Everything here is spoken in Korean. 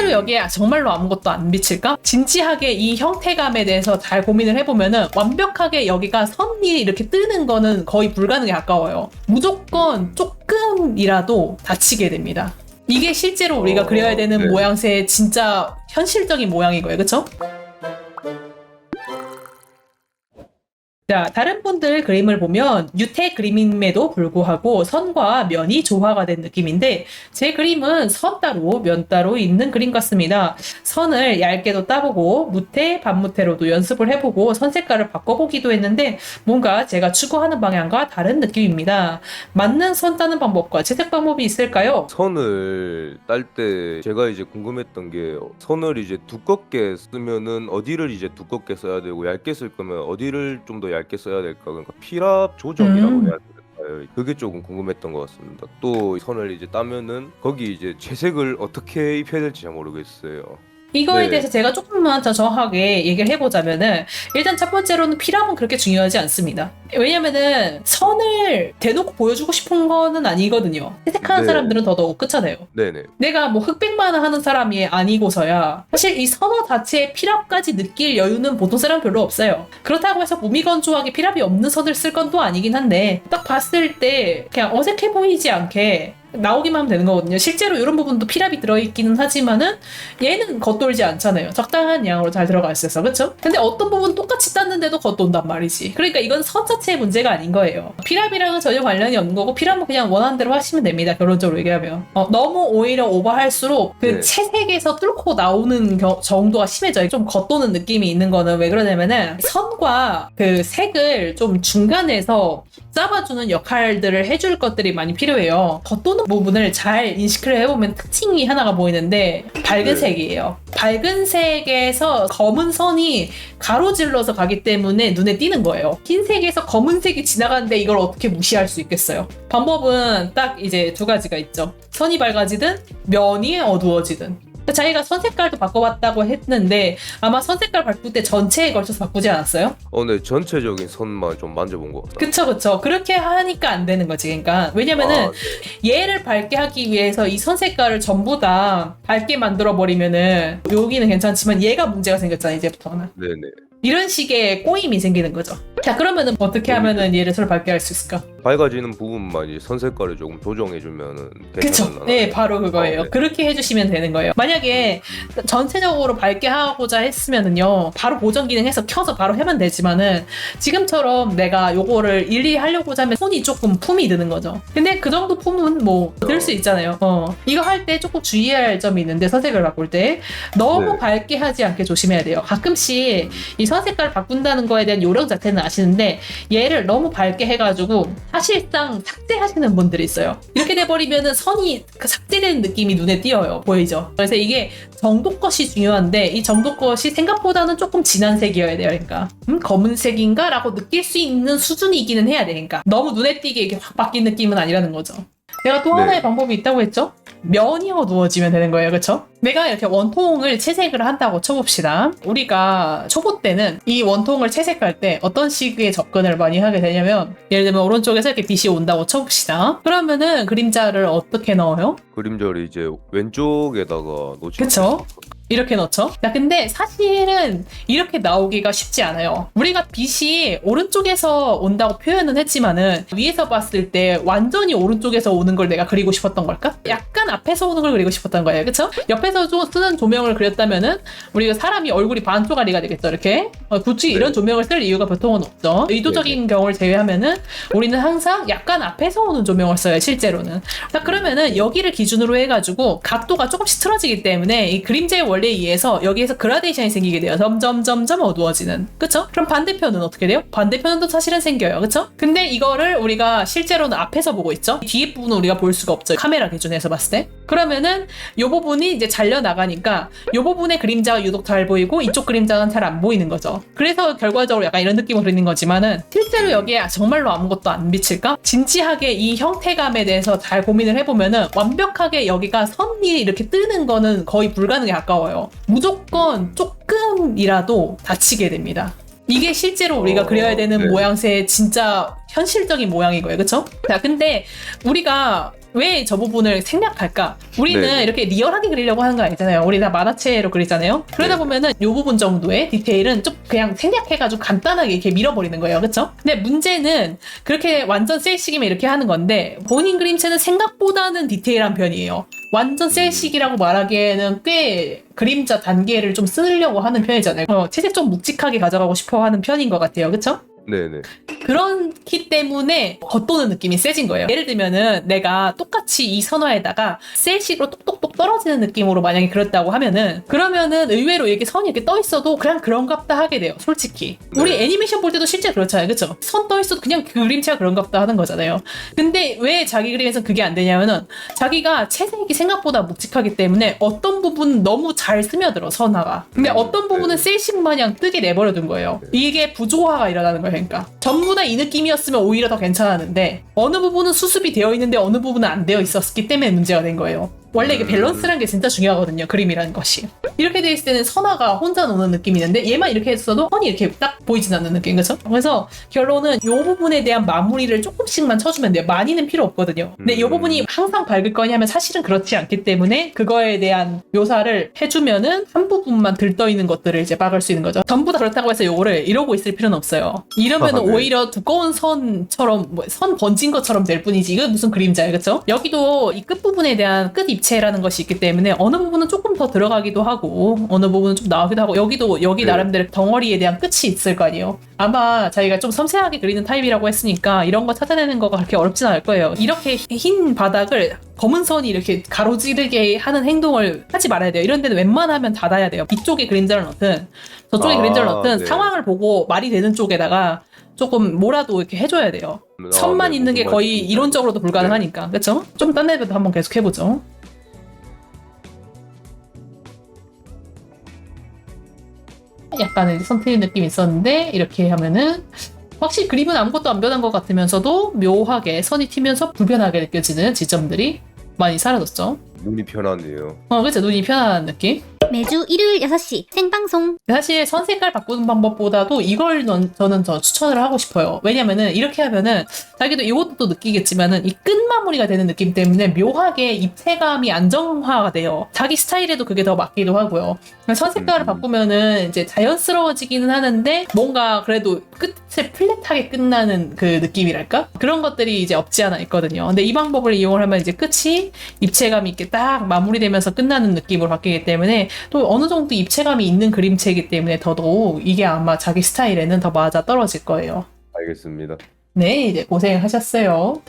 실제로 여기에 정말로 아무것도 안 비칠까? 진지하게 이 형태감에 대해서 잘 고민을 해보면은 완벽하게 여기가 선이 이렇게 뜨는 거는 거의 불가능에 가까워요. 무조건 조금이라도 다치게 됩니다. 이게 실제로 우리가 그려야 되는 네. 모양새의 진짜 현실적인 모양이고요. 그쵸? 자, 다른 분들 그림을 보면 유태 그림임에도 불구하고 선과 면이 조화가 된 느낌인데 제 그림은 선 따로 면 따로 있는 그림 같습니다. 선을 얇게도 따보고 무태, 반무태로도 연습을 해보고 선 색깔을 바꿔보기도 했는데 뭔가 제가 추구하는 방향과 다른 느낌입니다. 맞는 선 따는 방법과 채색 방법이 있을까요? 선을 딸 때 제가 이제 궁금했던 게 선을 이제 두껍게 쓰면은 어디를 이제 두껍게 써야 되고 얇게 쓸 거면 어디를 좀 더 얇게 써야 될까? 그러니까 필압 조정이라고 해야 될까요? 그게 조금 궁금했던 것 같습니다. 또 선을 이제 따면은 거기 이제 채색을 어떻게 입혀야 될지 잘 모르겠어요. 이거에 네. 대해서 제가 조금만 더 정확하게 얘기를 해보자면은 일단 첫 번째로는 필압은 그렇게 중요하지 않습니다. 왜냐면은 선을 대놓고 보여주고 싶은 거는 아니거든요. 채색하는 네. 사람들은 더더욱 그렇잖아요. 네네. 내가 뭐 흑백만 하는 사람이 아니고서야 사실 이 선어 자체의 필압까지 느낄 여유는 보통 사람 별로 없어요. 그렇다고 해서 무미건조하게 필압이 없는 선을 쓸 건 또 아니긴 한데 딱 봤을 때 그냥 어색해 보이지 않게 나오기만 하면 되는 거거든요. 실제로 이런 부분도 필압이 들어있기는 하지만은 얘는 겉돌지 않잖아요. 적당한 양으로 잘 들어가 있어서 그쵸? 근데 어떤 부분 똑같이 땄는데도 겉돈단 말이지. 그러니까 이건 선 자체의 문제가 아닌 거예요. 필압이랑은 전혀 관련이 없는 거고 필압은 그냥 원하는 대로 하시면 됩니다. 결론적으로 얘기하면 너무 오히려 오버할수록 그 네. 채색에서 뚫고 나오는 정도가 심해져요. 좀 겉도는 느낌이 있는 거는 왜 그러냐면은 선과 그 색을 좀 중간에서 잡아주는 역할들을 해줄 것들이 많이 필요해요. 겉도는 부분을 잘 인식을 해보면 특징이 하나가 보이는데 밝은 네. 색이에요. 밝은 색에서 검은 선이 가로질러서 가기 때문에 눈에 띄는 거예요. 흰색에서 검은색이 지나가는데 이걸 어떻게 무시할 수 있겠어요? 방법은 딱 이제 두 가지가 있죠. 선이 밝아지든 면이 어두워지든. 자기가 선 색깔도 바꿔봤다고 했는데 아마 선 색깔 바꿀 때 전체에 걸쳐서 바꾸지 않았어요? 네, 전체적인 선만 좀 만져본 것 같아요. 그쵸. 그렇게 하니까 안 되는 거지. 그러니까 왜냐면은 얘를 밝게 하기 위해서 이 선 색깔을 전부 다 밝게 만들어 버리면은 여기는 괜찮지만 얘가 문제가 생겼잖아 이제부터는. 네네. 이런 식의 꼬임이 생기는 거죠. 자, 그러면은 어떻게 하면은 얘를 서로 밝게 할 수 있을까? 밝아지는 부분만 이제 선 색깔을 조금 조정해주면은 그쵸. 괜찮나? 네, 바로 그거예요. 네. 그렇게 해주시면 되는 거예요. 만약에 전체적으로 밝게 하고자 했으면은요, 바로 보정 기능 해서 켜서 바로 하면 되지만은 지금처럼 내가 요거를 일일이 하려고자 하면 손이 조금 품이 드는 거죠. 근데 그 정도 품은 뭐 들 수 있잖아요. 이거 할 때 조금 주의해야 할 점이 있는데 선색을 바꿀 때 너무 네. 밝게 하지 않게 조심해야 돼요. 가끔씩 이 선 색깔을 바꾼다는 거에 대한 요령 자체는 아시는데 얘를 너무 밝게 해가지고 사실상 삭제하시는 분들이 있어요. 이렇게 돼버리면은 선이 삭제되는 느낌이 눈에 띄어요. 보이죠? 그래서 이게 정도 것이 중요한데 이 정도 것이 생각보다는 조금 진한 색이어야 돼요. 그러니까 검은색인가? 라고 느낄 수 있는 수준이기는 해야 돼. 그러니까 너무 눈에 띄게 이렇게 확 바뀐 느낌은 아니라는 거죠. 내가 또 네. 하나의 방법이 있다고 했죠? 면이 어두워지면 되는 거예요. 그쵸? 내가 이렇게 원통을 채색을 한다고 쳐봅시다. 우리가 초보 때는 이 원통을 채색할 때 어떤 식의 접근을 많이 하게 되냐면 예를 들면 오른쪽에서 이렇게 빛이 온다고 쳐봅시다. 그러면은 그림자를 어떻게 넣어요? 그림자를 이제 왼쪽에다가 놓치면 그쵸? 이렇게 넣죠. 자, 근데 사실은 이렇게 나오기가 쉽지 않아요. 우리가 빛이 오른쪽에서 온다고 표현은 했지만은 위에서 봤을 때 완전히 오른쪽에서 오는 걸 내가 그리고 싶었던 걸까? 약간 앞에서 오는 걸 그리고 싶었던 거예요. 그쵸? 옆에서 쓰는 조명을 그렸다면은 우리가 사람이 얼굴이 반쪽짜리가 되겠죠. 이렇게. 굳이 네. 이런 조명을 쓸 이유가 보통은 없죠. 의도적인 경우를 제외하면은 우리는 항상 약간 앞에서 오는 조명을 써요. 실제로는. 자, 그러면은 여기를 기준으로 해가지고 각도가 조금씩 틀어지기 때문에 이 그림자의 원리에 의해서 여기에서 그라데이션이 생기게 돼요. 점점 어두워지는. 그쵸? 그럼 반대편은 어떻게 돼요? 반대편은 또 사실은 생겨요. 그쵸? 근데 이거를 우리가 실제로는 앞에서 보고 있죠? 뒤에 부분은 우리가 볼 수가 없죠. 카메라 기준에서 봤을 때. 그러면은 이 부분이 이제 잘려나가니까 이 부분의 그림자가 유독 잘 보이고 이쪽 그림자는 잘 안 보이는 거죠. 그래서 결과적으로 약간 이런 느낌을 그리는 거지만은 실제로 여기에 정말로 아무것도 안 비칠까? 진지하게 이 형태감에 대해서 잘 고민을 해보면은 완벽하게 여기가 선이 이렇게 뜨는 거는 거의 불가능에 가까워요. 무조건 조금이라도 다치게 됩니다. 이게 실제로 우리가 그려야 되는 네. 모양새의 진짜 현실적인 모양이고요. 그쵸? 자, 근데 우리가 왜 저 부분을 생략할까? 우리는 네. 이렇게 리얼하게 그리려고 하는 거 아니잖아요. 우리 다 만화체로 그리잖아요. 그러다 네. 보면은 요 부분 정도의 디테일은 좀 그냥 생략해가지고 간단하게 이렇게 밀어버리는 거예요. 그쵸? 근데 문제는 그렇게 완전 셀식이면 이렇게 하는 건데 본인 그림체는 생각보다는 디테일한 편이에요. 완전 셀식이라고 말하기에는 꽤 그림자 단계를 좀 쓰려고 하는 편이잖아요. 채색 좀 묵직하게 가져가고 싶어 하는 편인 것 같아요. 그쵸? 네네. 그렇기 때문에 겉도는 느낌이 세진 거예요. 예를 들면은 내가 똑같이 이 선화에다가 셀식으로 똑똑똑 떨어지는 느낌으로 만약에 그렸다고 하면은 그러면은 의외로 이렇게 선이 이렇게 떠 있어도 그냥 그런갑다 하게 돼요. 솔직히. 우리 네. 애니메이션 볼 때도 실제 그렇잖아요. 그쵸? 선 떠 있어도 그냥 그 그림체가 그런갑다 하는 거잖아요. 근데 왜 자기 그림에서 그게 안 되냐면은 자기가 채색이 생각보다 묵직하기 때문에 어떤 부분은 너무 잘 스며들어 선화가. 근데 어떤 부분은 네. 셀식 마냥 뜨게 내버려둔 거예요. 이게 부조화가 일어나는 거예요. 그러니까 전부 다 이 느낌이었으면 오히려 더 괜찮았는데 어느 부분은 수습이 되어 있는데 어느 부분은 안 되어 있었기 때문에 문제가 된 거예요. 원래 이게 밸런스라는 게 진짜 중요하거든요. 그림이라는 것이. 이렇게 돼 있을 때는 선화가 혼자 노는 느낌이 있는데 얘만 이렇게 했어도 선이 이렇게 딱 보이진 않는 느낌. 그렇죠? 그래서 결론은 이 부분에 대한 마무리를 조금씩만 쳐주면 돼요. 많이는 필요 없거든요. 근데 이 부분이 항상 밝을 거냐 하면 사실은 그렇지 않기 때문에 그거에 대한 묘사를 해주면은 한 부분만 들떠 있는 것들을 이제 막을 수 있는 거죠. 전부 다 그렇다고 해서 요거를 이러고 있을 필요는 없어요. 이러면 네. 오히려 두꺼운 선처럼 선 번진 것처럼 될 뿐이지 이거 무슨 그림자예요. 그렇죠? 여기도 이 끝부분에 대한 끝 입체라는 것이 있기 때문에 어느 부분은 조금 더 들어가기도 하고 어느 부분은 좀 나오기도 하고 여기도 여기 네. 나름대로 덩어리에 대한 끝이 있을 거 아니에요. 아마 자기가 좀 섬세하게 그리는 타입이라고 했으니까 이런 거 찾아내는 거가 그렇게 어렵진 않을 거예요. 이렇게 흰 바닥을 검은 선이 이렇게 가로지르게 하는 행동을 하지 말아야 돼요. 이런 데는 웬만하면 닫아야 돼요. 이쪽에 그림자를 넣든 저쪽에 그림자를 넣든 네. 상황을 보고 말이 되는 쪽에다가 조금 뭐라도 이렇게 해줘야 돼요. 선만 네, 있는 게 무슨 거의 말씀인지 이론적으로도 불가능하니까. 그렇죠? 좀 딴 데도 한번 계속 해보죠. 약간의 선 트인 느낌이 있었는데 이렇게 하면은 확실히 그림은 아무것도 안 변한 것 같으면서도 묘하게 선이 튀면서 불편하게 느껴지는 지점들이 많이 사라졌죠. 눈이 편하네요. 그렇죠. 눈이 편안한 느낌. 매주 일요일 6시 생방송. 사실 선 색깔 바꾸는 방법보다도 이걸 저는 더 추천을 하고 싶어요. 왜냐면은 이렇게 하면은 자기도 이것도 또 느끼겠지만은 이 끝 마무리가 되는 느낌 때문에 묘하게 입체감이 안정화가 돼요. 자기 스타일에도 그게 더 맞기도 하고요. 선 색깔을 바꾸면은 이제 자연스러워지기는 하는데 뭔가 그래도 끝에 플랫하게 끝나는 그 느낌이랄까? 그런 것들이 이제 없지 않아 있거든요. 근데 이 방법을 이용을 하면 이제 끝이 입체감 있게 딱 마무리되면서 끝나는 느낌으로 바뀌기 때문에 또 어느 정도 입체감이 있는 그림체이기 때문에 더더욱 이게 아마 자기 스타일에는 더 맞아 떨어질 거예요. 알겠습니다. 네, 이제 고생하셨어요.